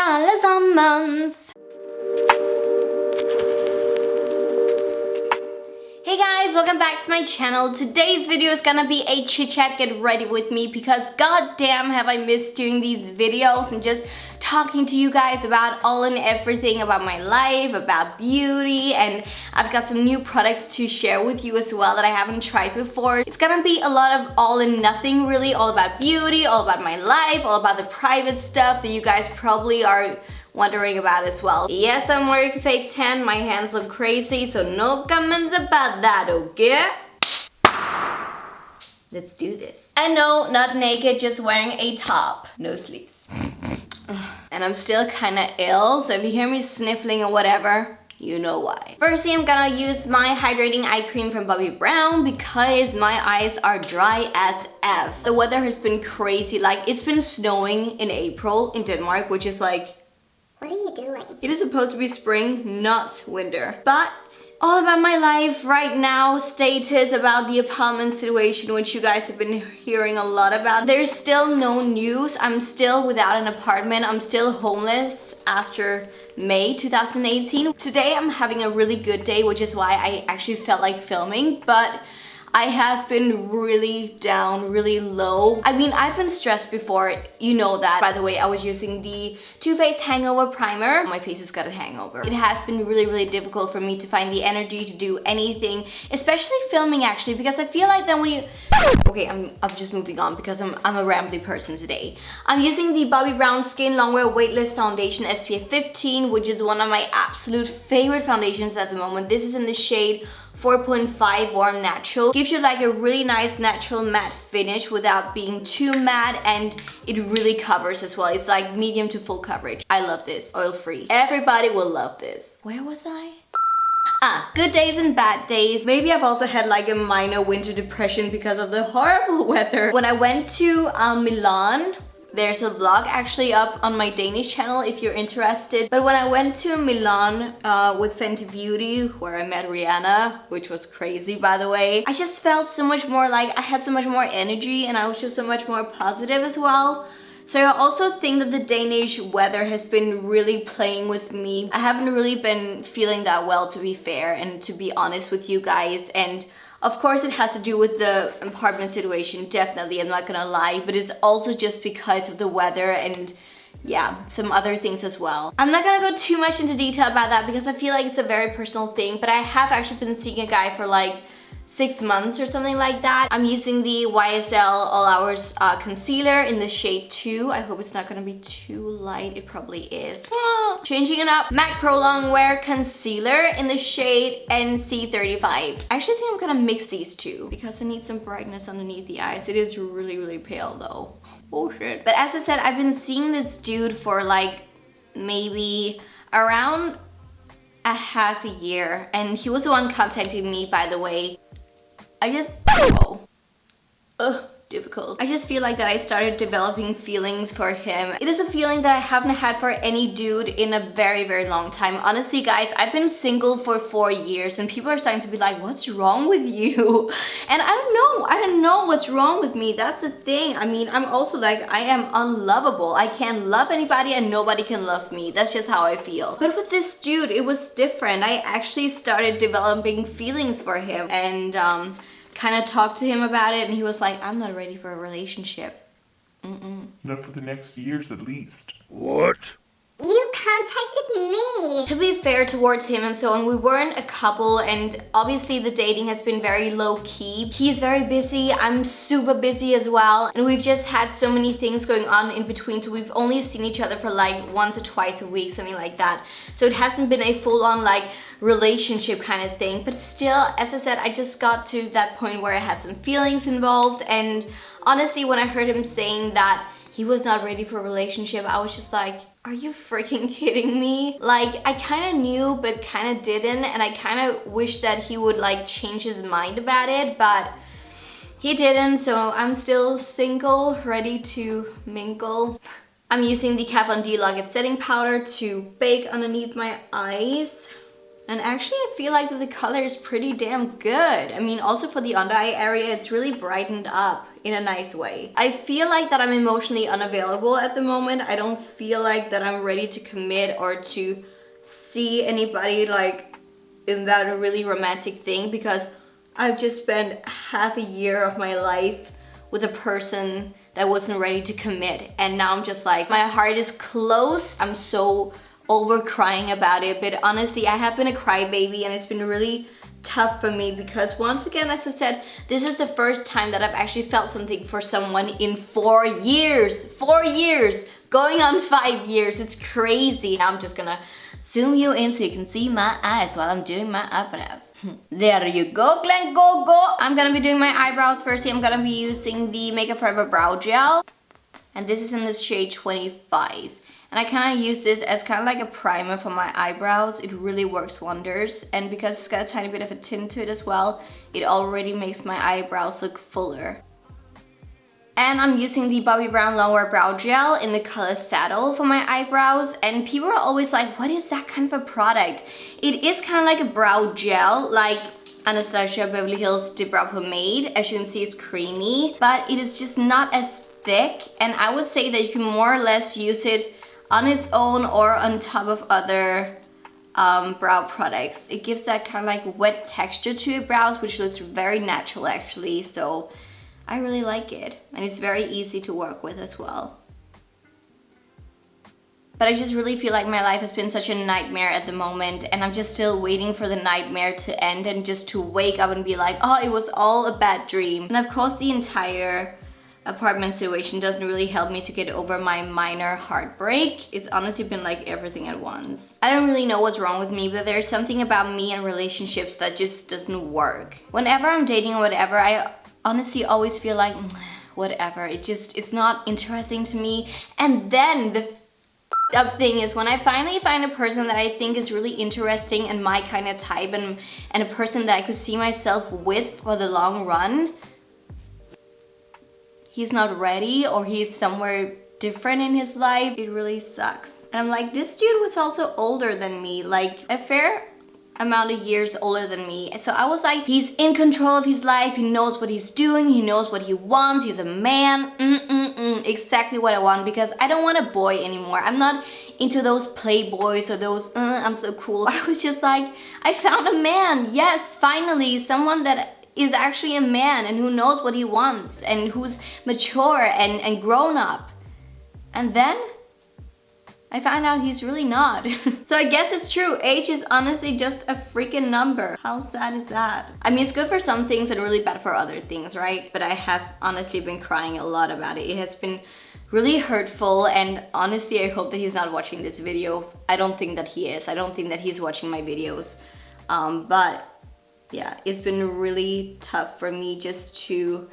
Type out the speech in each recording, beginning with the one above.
allesammans! Hey guys, welcome back to my channel. Today's video is gonna be a chit chat. Get ready with me because goddamn have I missed doing these videos and just talking to you guys about all and everything about my life, about beauty, and I've got some new products to share with you as well that I haven't tried before. It's gonna be a lot of all and nothing really, all about beauty, all about my life, all about the private stuff that you guys probably are wondering about as well. Yes, I'm wearing fake tan, my hands look crazy, so no comments about that, okay? Let's do this. And no, not naked, just wearing a top. No sleeves. And I'm still kinda ill, so if you hear me sniffling or whatever, you know why. Firstly, I'm gonna use my hydrating eye cream from Bobbi because my eyes are dry as F. The weather has been crazy, like it's been snowing in April in Denmark, which is like, what are you doing? it is supposed to be spring, not winter. But all about my life right now, status about the apartment situation, which you guys have been hearing a lot about. There's still no news. I'm still without an apartment. I'm still homeless after May 2018. Today I'm having a really good day, which is why I actually felt like filming, but I have been really down, really low. I mean, I've been stressed before, you know that. By the way, I was using the Too Faced Hangover Primer. My face has got a hangover. It has been really difficult for me to find the energy to do anything, especially filming actually, because I feel like then when you... Okay, I'm just moving on because I'm a rambly person today. I'm using the Bobbi Brown Skin Longwear Weightless Foundation SPF 15, which is one of my absolute favorite foundations at the moment. This is in the shade 4.5 Warm Natural. Gives you like a really nice natural matte finish without being too matte, and it really covers as well. It's like medium to full coverage. I love this. Oil free. Everybody will love this. Where was I? Good days and bad days. Maybe I've also had like a minor winter depression because of the horrible weather. When I went to Milan, there's a vlog actually up on my Danish channel if you're interested. But when I went to Milan with Fenty Beauty, where I met Rihanna, which was crazy by the way, I just felt so much more like I had so much more energy and I was just so much more positive as well. So I also think that the Danish weather has been really playing with me. I haven't really been feeling that well, to be fair and to be honest with you guys. And of course it has to do with the apartment situation, definitely, I'm not gonna lie, but it's also just because of the weather and yeah, some other things as well. I'm not gonna go too much into detail about that because I feel like it's a very personal thing, but I have actually been seeing a guy for like 6 months or something like that. I'm using the YSL All Hours concealer in the shade 2. I hope it's not gonna be too light. It probably is. Changing it up. MAC Pro Longwear concealer in the shade NC35. I actually think I'm gonna mix these two because I need some brightness underneath the eyes. It is really pale though. Oh shit. But as I said, I've been seeing this dude for like maybe around a half a year, and he was the one contacting me, by the way. I just, difficult. I just feel like that I started developing feelings for him. It is a feeling that I haven't had for any dude in a very long time. Honestly guys, I've been single for 4 years and people are starting to be like, what's wrong with you? And I don't know what's wrong with me. That's the thing. I mean, I'm also like, I am unlovable. I can't love anybody and nobody can love me. That's just how I feel. But with this dude, it was different. I actually started developing feelings for him and kind of talked to him about it, and he was like, I'm not ready for a relationship. Not for the next years at least. What? You contacted me! To be fair towards him and so on, we weren't a couple, and obviously the dating has been very low-key. He's very busy, I'm super busy as well, and we've just had so many things going on in between, so we've only seen each other for like once or twice a week, something like that. So it hasn't been a full-on like relationship kind of thing, but still, as I said, I just got to that point where I had some feelings involved, and honestly, when I heard him saying that he was not ready for a relationship, I was just like, are you freaking kidding me? Like, I kind of knew, but kind of didn't, and I kind of wish that he would like change his mind about it, but he didn't, so I'm still single, ready to mingle. I'm using the Kat Von D Lock-It Setting Powder to bake underneath my eyes. And actually I feel like the color is pretty damn good. I mean, also for the under eye area, it's really brightened up in a nice way. I feel like that I'm emotionally unavailable at the moment. I don't feel like that I'm ready to commit or to see anybody like in that really romantic thing, because I've just spent half a year of my life with a person that wasn't ready to commit, and now I'm just like, my heart is closed. I'm so over crying about it, but honestly I have been a crybaby and it's been really tough for me because once again, as I said, this is the first time that I've actually felt something for someone in 4 years. 4 years, going on 5 years. It's crazy. Now I'm just gonna zoom you in so you can see my eyes while I'm doing my eyebrows. There you go, Glenn, go. I'm gonna be doing my eyebrows. Firstly, I'm gonna be using the Makeup Forever Brow Gel, and this is in the shade 25. And I kind of use this as kind of like a primer for my eyebrows. It really works wonders. And because it's got a tiny bit of a tint to it as well, it already makes my eyebrows look fuller. And I'm using the Bobbi Brown Longwear Brow Gel in the color Saddle for my eyebrows. And people are always like, what is that kind of a product? It is kind of like a brow gel, like Anastasia Beverly Hills Dip Brow Pomade. As you can see, it's creamy, but it is just not as thick. And I would say that you can more or less use it on its own or on top of other brow products. It gives that kind of like wet texture to your brows, which looks very natural actually, so I really like it. And it's very easy to work with as well. But I just really feel like my life has been such a nightmare at the moment, and I'm just still waiting for the nightmare to end and just to wake up and be like, oh, it was all a bad dream. And of course the entire apartment situation doesn't really help me to get over my minor heartbreak. It's honestly been like everything at once. I don't really know what's wrong with me, but there's something about me and relationships that just doesn't work. Whenever I'm dating or whatever, I honestly always feel like whatever, it's not interesting to me. And then the up thing is when I finally find a person that I think is really interesting and my kind of type, and a person that I could see myself with for the long run, he's not ready or he's somewhere different in his life. It really sucks. And I'm like, this dude was also older than me, like a fair amount of years older than me. So I was like, he's in control of his life, he knows what he's doing, he knows what he wants, he's a man. Exactly what I want, because I don't want a boy anymore. I'm not into those playboys or those I'm so cool. I was just like, I found a man. Yes, finally, someone that is actually a man and who knows what he wants and who's mature and grown up. And then I find out he's really not. So I guess it's true. Age is honestly just a freaking number. How sad is that? I mean, it's good for some things and really bad for other things, right? But I have honestly been crying a lot about it. It has been really hurtful, and honestly, I hope that he's not watching this video. I don't think that he is. I don't think that he's watching my videos. But yeah, it's been really tough for me just to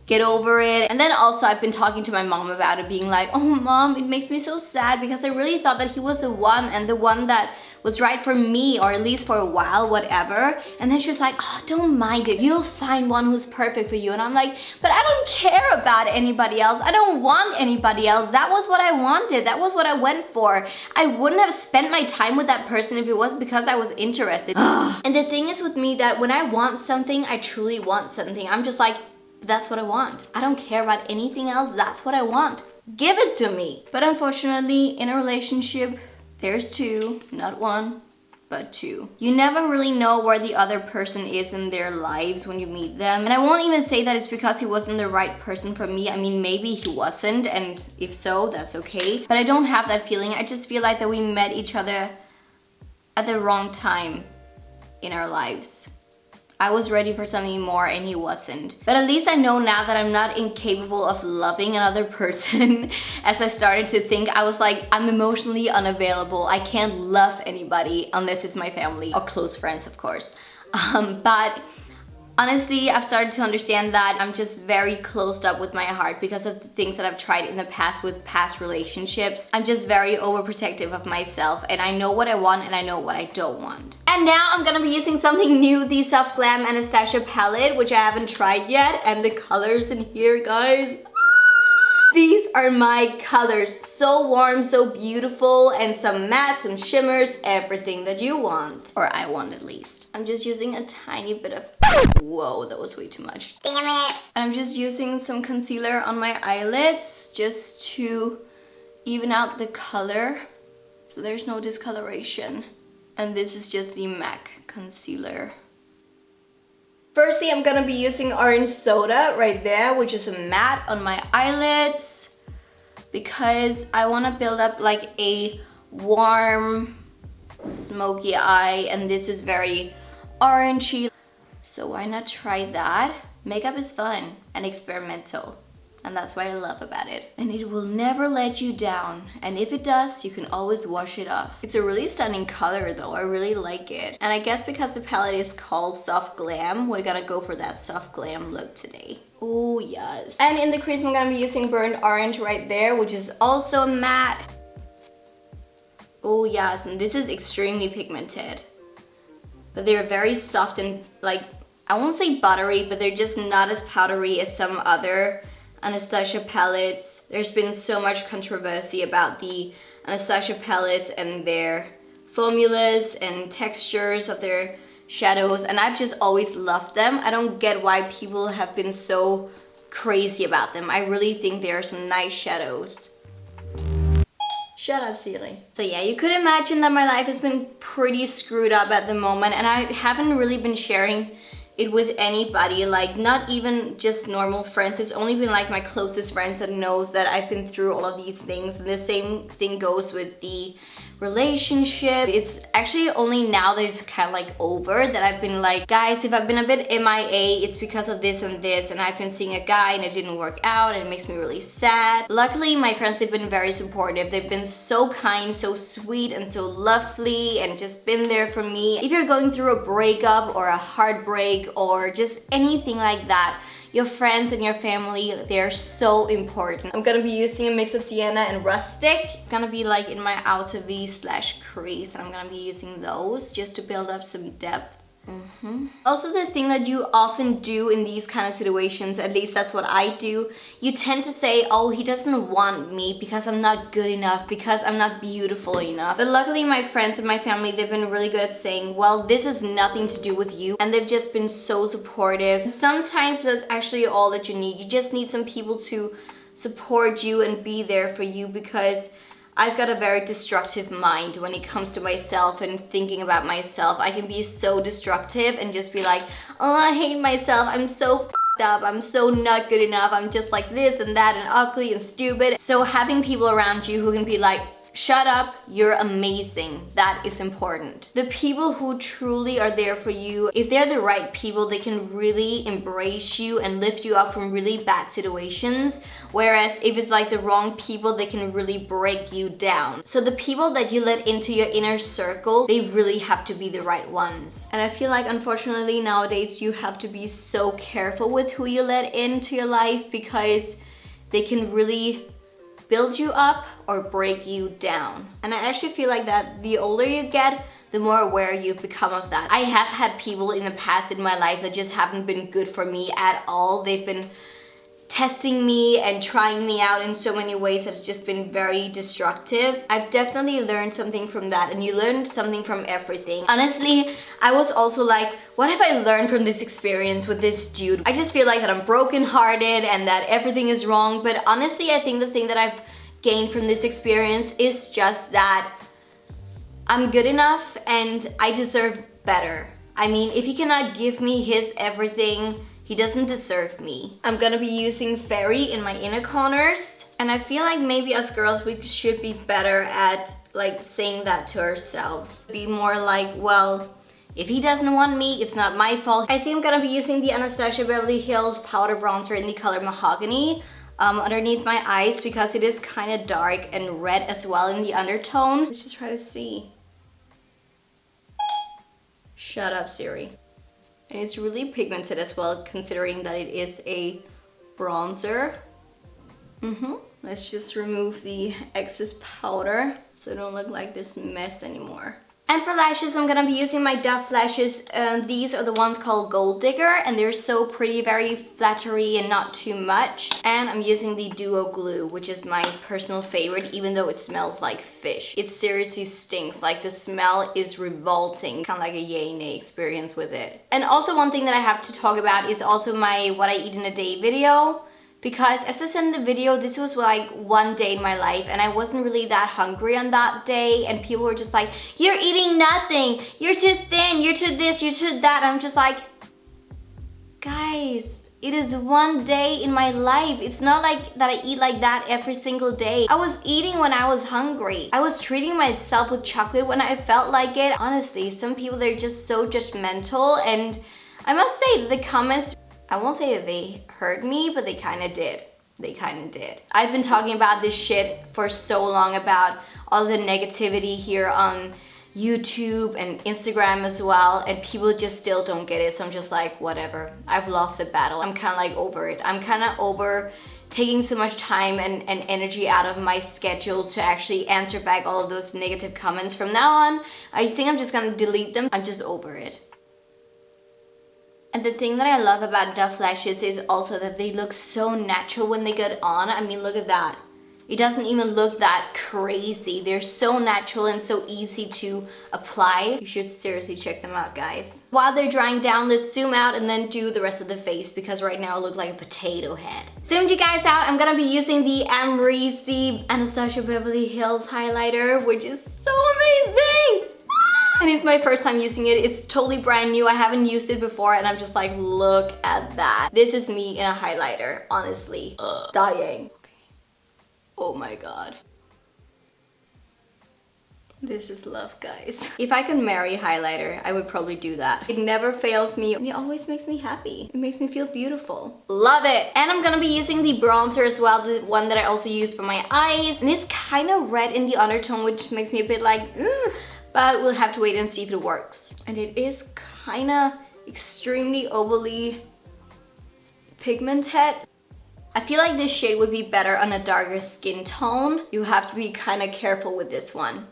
get over it. And then also I've been talking to my mom about it, being like, oh mom, it makes me so sad because I really thought that he was the one, and the one that was right for me, or at least for a while, whatever. And then she's like, oh, don't mind it, you'll find one who's perfect for you. And I'm like, but I don't care about anybody else. I don't want anybody else. That was what I wanted. That was what I went for. I wouldn't have spent my time with that person if it wasn't because I was interested. And the thing is with me, that when I want something, I truly want something. I'm just like, that's what I want. I don't care about anything else. That's what I want. Give it to me. But unfortunately, in a relationship, there's two, not one, but two. You never really know where the other person is in their lives when you meet them. And I won't even say that it's because he wasn't the right person for me. I mean, maybe he wasn't, and if so, that's okay. But I don't have that feeling. I just feel like that we met each other at the wrong time in our lives. I was ready for something more and he wasn't. But at least I know now that I'm not incapable of loving another person. As I started to think, I was like, I'm emotionally unavailable. I can't love anybody unless it's my family or close friends, of course. But honestly, I've started to understand that I'm just very closed up with my heart because of the things that I've tried in the past with past relationships. I'm just very overprotective of myself, and I know what I want and I know what I don't want. And now I'm gonna be using something new, the Soft Glam Anastasia palette, which I haven't tried yet. And the colors in here, guys, these are my colors. So warm, so beautiful, and some matte, some shimmers, everything that you want. Or I want at least. I'm just using a tiny bit of... Whoa, that was way too much. Damn it. I'm just using some concealer on my eyelids just to even out the color so there's no discoloration. And this is just the MAC concealer. Firstly, I'm gonna be using orange soda right there, which is a matte on my eyelids, because I want to build up like a warm, smoky eye, and this is very orangey. So why not try that? Makeup is fun and experimental, and that's what I love about it. And it will never let you down, and if it does, you can always wash it off. It's a really stunning color though, I really like it. And I guess because the palette is called Soft Glam, we're gonna go for that soft glam look today. Oh yes. And in the crease, I'm gonna be using burnt orange right there, which is also matte. Oh yes, and this is extremely pigmented. But they're very soft and like, I won't say buttery, but they're just not as powdery as some other Anastasia palettes. There's been so much controversy about the Anastasia palettes and their formulas and textures of their shadows, and I've just always loved them. I don't get why people have been so crazy about them. I really think there are some nice shadows. Shut up, Siri. So yeah, you could imagine that my life has been pretty screwed up at the moment, and I haven't really been sharing it with anybody, like not even just normal friends. It's only been like my closest friends that knows that I've been through all of these things. And the same thing goes with the relationship. It's actually only now that it's kind of like over that I've been like, guys, if I've been a bit MIA, it's because of this and this, and I've been seeing a guy and it didn't work out and it makes me really sad. Luckily, my friends, they've been very supportive. They've been so kind, so sweet, and so lovely, and just been there for me. If you're going through a breakup or a heartbreak or just anything like that, your friends and your family, they're so important. I'm gonna be using a mix of sienna and rustic. It's gonna be like in my outer V/crease, and I'm gonna be using those just to build up some depth. Also, the thing that you often do in these kind of situations, at least that's what I do, you tend to say, oh, he doesn't want me because I'm not good enough, because I'm not beautiful enough. But luckily, my friends and my family, they've been really good at saying, well, this has nothing to do with you, and they've just been so supportive. Sometimes that's actually all that you need. You just need some people to support you and be there for you, because I've got a very destructive mind when it comes to myself and thinking about myself. I can be so destructive and just be like, oh, I hate myself, I'm so f***ed up, I'm so not good enough, I'm just like this and that and ugly and stupid. So having people around you who can be like, shut up, you're amazing, that is important. The people who truly are there for you, if they're the right people, they can really embrace you and lift you up from really bad situations. Whereas if it's like the wrong people, they can really break you down. So the people that you let into your inner circle, they really have to be the right ones. And I feel like unfortunately nowadays you have to be so careful with who you let into your life, because they can really build you up or break you down. And I actually feel like that the older you get, the more aware you've become of that. I have had people in the past in my life that just haven't been good for me at all. They've been testing me and trying me out in so many ways that's just been very destructive. I've definitely learned something from that, and you learn something from everything. Honestly, I was also like, what have I learned from this experience with this dude? I just feel like that I'm brokenhearted and that everything is wrong, but honestly, I think the thing that I've gained from this experience is just that I'm good enough and I deserve better. I mean, if he cannot give me his everything, he doesn't deserve me. I'm gonna be using Fairy in my inner corners, and I feel like maybe us girls, we should be better at like saying that to ourselves. Be more like, well, if he doesn't want me, it's not my fault. I think I'm gonna be using the Anastasia Beverly Hills powder bronzer in the color Mahogany underneath my eyes, because it is kind of dark and red as well in the undertone. Let's just try to see. Shut up, Siri. And it's really pigmented as well, considering that it is a bronzer. Let's just remove the excess powder so it don't look like this mess anymore. And for lashes, I'm gonna be using my Duff lashes. These are the ones called Gold Digger, and they're so pretty, very flattery and not too much. And I'm using the Duo Glue, which is my personal favorite, even though it smells like fish. It seriously stinks. Like, the smell is revolting. Kind of like a yay nay experience with it. And also one thing that I have to talk about is also my what I eat in a day video. Because as I said in the video, this was like one day in my life and I wasn't really that hungry on that day, and people were just like, you're eating nothing, you're too thin, you're too this, you're too that. And I'm just like, guys, it is one day in my life. It's not like that I eat like that every single day. I was eating when I was hungry. I was treating myself with chocolate when I felt like it. Honestly, some people, they're just so judgmental, and I must say the comments, I won't say that they hurt me, but they kind of did. They kind of did. I've been talking about this shit for so long, about all the negativity here on YouTube and Instagram as well, and people just still don't get it. So I'm just like, whatever. I've lost the battle. I'm kind of like over it. I'm kind of over taking so much time and energy out of my schedule to actually answer back all of those negative comments. From now on, I think I'm just gonna delete them. I'm just over it. And the thing that I love about Duff lashes is also that they look so natural when they get on. I mean, look at that. It doesn't even look that crazy. They're so natural and so easy to apply. You should seriously check them out, guys. While they're drying down, let's zoom out and then do the rest of the face, because right now I look like a potato head. Zoomed you guys out, I'm gonna be using the Amrezy Anastasia Beverly Hills highlighter, which is so amazing. And it's my first time using it. It's totally brand new. I haven't used it before and I'm just like, look at that. This is me in a highlighter, honestly. Dying. Okay. Oh my god. This is love, guys. If I could marry a highlighter, I would probably do that. It never fails me. It always makes me happy. It makes me feel beautiful. Love it. And I'm gonna be using the bronzer as well, the one that I also use for my eyes. And it's kind of red in the undertone, which makes me a bit like, but we'll have to wait and see if it works. And it is kind of extremely overly pigmented. I feel like this shade would be better on a darker skin tone. You have to be kind of careful with this one.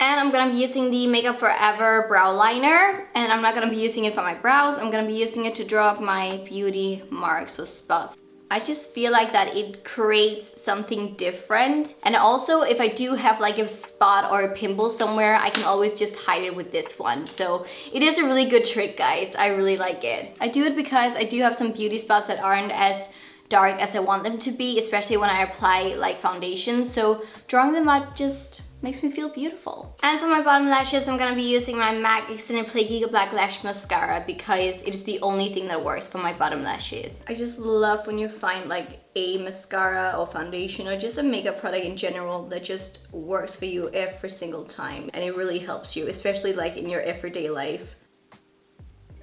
And I'm gonna be using the Makeup Forever brow liner, and I'm not gonna be using it for my brows. I'm gonna be using it to draw up my beauty marks or spots. I just feel like that it creates something different. And also, if I do have like a spot or a pimple somewhere, I can always just hide it with this one. So it is a really good trick, guys. I really like it. I do it because I do have some beauty spots that aren't as dark as I want them to be, especially when I apply like foundation. So drawing them out just makes me feel beautiful. And for my bottom lashes, I'm gonna be using my MAC Extended Play Gigablack Lash Mascara, because it is the only thing that works for my bottom lashes. I just love when you find like a mascara or foundation or just a makeup product in general that just works for you every single time, and it really helps you, especially like in your everyday life.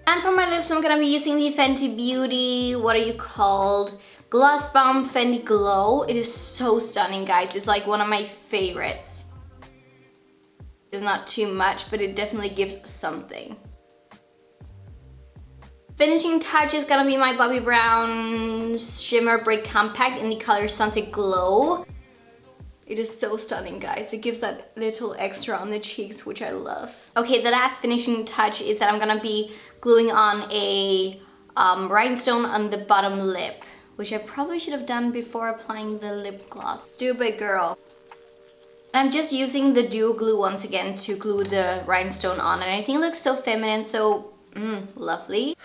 And for my lips, I'm gonna be using the Fenty Beauty, what are you called? Gloss Bomb Fenty Glow. It is so stunning, guys. It's like one of my favorites. It's not too much, but it definitely gives something. Finishing touch is gonna be my Bobbi Brown Shimmer Brick Compact in the color Sunset Glow. It is so stunning, guys. It gives that little extra on the cheeks, which I love. Okay, the last finishing touch is that I'm gonna be gluing on a rhinestone on the bottom lip, which I probably should have done before applying the lip gloss. Stupid girl. I'm just using the Duo Glue once again to glue the rhinestone on, and I think it looks so feminine, so lovely.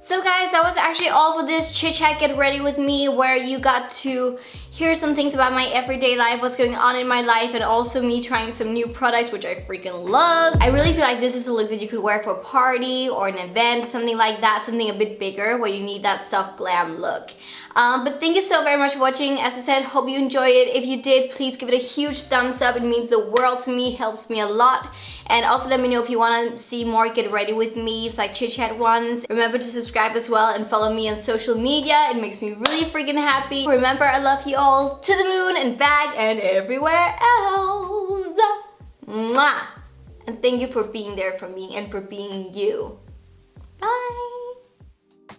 So guys, that was actually all for this chit chat get ready with me, where you got to hear some things about my everyday life, what's going on in my life, and also me trying some new products, which I freaking love. I really feel like this is a look that you could wear for a party or an event, something like that, something a bit bigger where you need that soft glam look. But thank you so very much for watching. As I said, hope you enjoyed it. If you did, please give it a huge thumbs up. It means the world to me, helps me a lot. And also let me know if you want to see more get ready with me, it's like chit chat ones. Remember to subscribe as well and follow me on social media. It makes me really freaking happy. Remember, I love you all to the moon and back and everywhere else. Mwah! And thank you for being there for me and for being you. Bye.